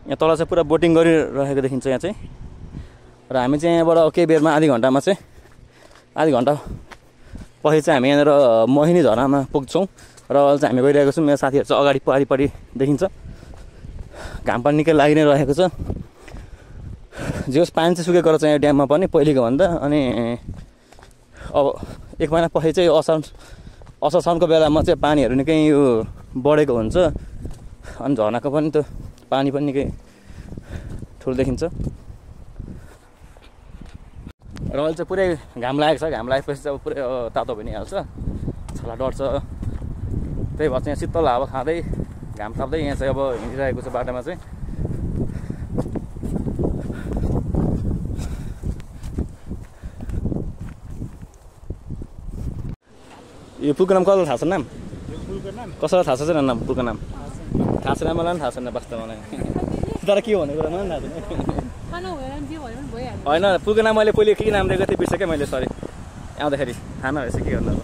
यहाँ तल चाहिँ पुरा बोटिङ गरिरहेको देखिन्छ यहाँ चाहिँ। र हामी चाहिँ यहाँबाट केही बेरमा आधी घन्टामा चाहिँ आधी घन्टा पछि चाहिँ हामी यहाँनिर मोहिनी झरनामा पुग्छौँ। र अहिले चाहिँ हामी गइरहेको छौँ। मेरो साथीहरू चाहिँ अगाडि पारिपट्टि देखिन्छ। घाम पनि निकै लागि नै रहेको छ। जे होस् पानी चाहिँ सुकेको रहेछ यहाँ ड्याममा पनि पहिलेको भन्दा। अनि अब एक महिना पछि चाहिँ असार साउनको बेलामा चाहिँ पानीहरू निकै यो बढेको हुन्छ। अनि झरनाको पनि त्यो पानी पनि निकै ठुलो देखिन्छ। र अहिले चाहिँ पुरै घाम लागेको छ। घाम लागेपछि चाहिँ अब पुरै तातो भइ नै हाल्छ, छाला डढ्छ। त्यही भएर चाहिँ यहाँ शीतल हावा खाँदै घाम ताप्दै यहाँ चाहिँ अब हिँडिरहेको छ बाटोमा चाहिँ। यो पुलको नाम कसलाई थाहा छ? नाम कसैलाई थाहा छ छैन? नाम पुलको नाम थाहा छैन, मलाई पनि थाहा छैन वास्तवमा नै। तर के भन्ने कुरा मलाई पनि थाहा छैन। होइन पुलको नाम मैले पहिले के नाम दिएको थिएँ बिर्सेँ मैले, सरी। आउँदाखेरि थाहा नभएछ के गर्नु। अब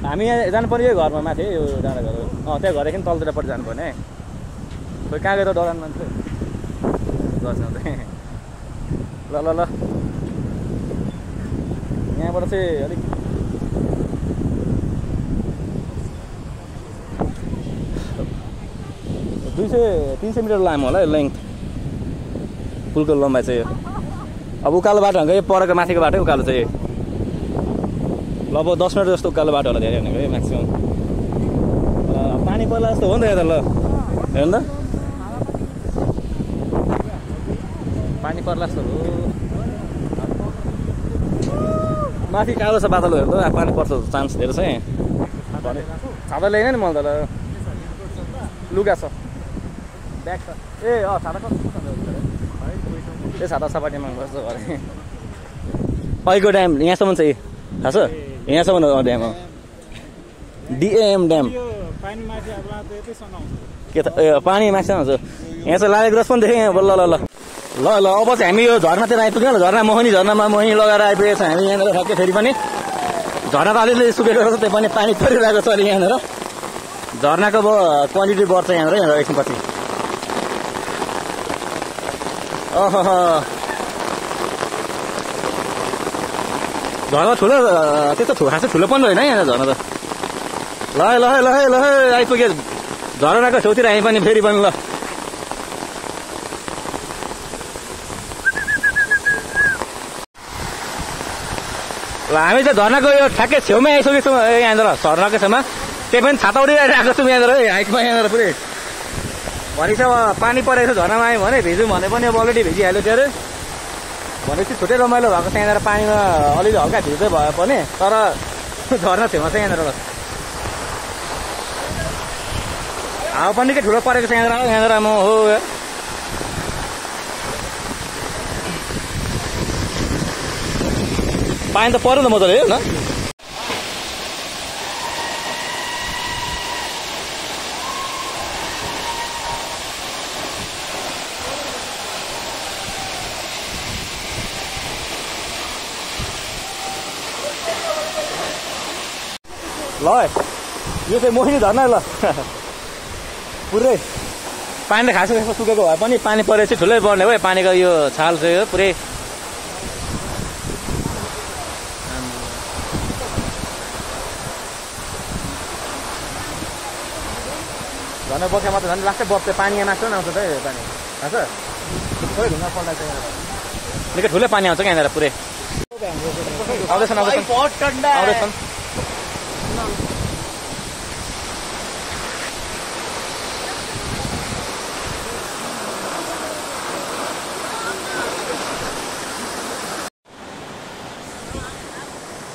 हामी यहाँ जानुपर्ने यो घरमा माथि यो डाँडा घर। त्यहाँ घरदेखि तलतिरपट्टि जानुपर्ने। खोइ कहाँ गएर डरान मान्छे ल ल ल। यहाँबाट चाहिँ अलिक 300 मिटर लामो होला लेन्थ पुलको लम्बाइ चाहिँ। अब उकालो बाटो भनेको यो परको माथिको बाटो उकालो चाहिँ लगभग 10 मिनट जस्तो उकालो बाटो होला धेरै भनेको म्याक्सिमम्। पानी पर्ला जस्तो हो नि त यहाँ त। ल हेर्नु त पानी पर्ला जस्तो हो। माथि कालो छ बादल हेर्नु त, पानी पर्छ चान्स धेरै छ यहाँ। छाता ल्याएन नि मैले त। लुगा छ, ब्याग छ। ए छाता कस्तो छ? ए छाता सपाटीमा बस्छ अरे। अहिलेको ड्याम यहाँसम्म चाहिँ थाहा छ? यहाँसम्म ड्याम हो, डिएम ड्याम। के त पानी माथि आउँछ यहाँ चाहिँ लागे ग्रस पनि देखेँ यहाँ। ल ल ल ल ल अब चाहिँ हामी यो झरनातिर आइपुग्यौँ। झरना मोहिनी झरनामा मोहिनी लगाएर आइपुगेको छ हामी यहाँनिर। ठ्याक्कै फेरि पनि झरना त अलिअलि सुकेको रहेछ, त्यही पनि पानी परिरहेको छ अहिले यहाँनिर। झरनाको क्वान्टिटी बढ्छ यहाँनिर एकछिनपछि। झरना ठुलो त्यस्तो खासै ठुलो पनि होइन यहाँ झरना त। ल ल ल ल आइपुग्यो झरनाको छेउतिर हामी पनि फेरि पनि। ल हामी चाहिँ झरनाको यो ठ्याक्कै छेउमै आइसकेको छौँ यहाँनिर झरनाको छेउमा। त्यही पनि छाता उडिरहेको छौँ यहाँनिर हाइटमा यहाँनिर पुरै। भनेपछि अब पानी परेको छ झरनामा आयो भने भिजौँ भने पनि अब अलरेडी भिजिहाल्यो त्यो अरे। भनेपछि छुट्टै रमाइलो भएको छ यहाँनिर। पानीमा अलिअलि हल्का भिज्दै भए पनि तर झरना छेउमा छ यहाँनिर। हावा पनि निकै ठुलो परेको छ यहाँनिर म हो। पानी त पऱ्यो त मजाले होइन। ल यो चाहिँ मोहिनी झरना ल। पुरै पानी त खासै खासमा सुकेको भए पनि पानी परेपछि ठुलै बढ्ने भयो। पानीको यो छाल चाहिँ पुरै झन् बर्खामा त झन् लास्टै बढ्छ पानी। यहाँ मात्र आउँछ त पानी थाहा छ। थोरै ढुङ्गा पल्टा चाहिँ निकै ठुलै पानी आउँछ क्या यहाँनिर पुरै। आउँदैछन् आउँदैछन्।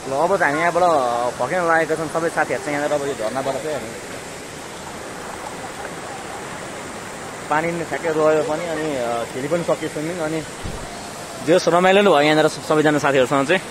ल अब चाहिँ हामी यहाँबाट फर्किन लागेका छौँ सबै साथीहरू चाहिँ यहाँनिर। अब यो झरनाबाट चाहिँ हामी पानी नि ठ्याक्कै रह्यो पनि अनि खेली पनि सक्यो स्विमिङ। अनि जे रमाइलो नै भयो यहाँनिर सबैजना साथीहरूसँग चाहिँ।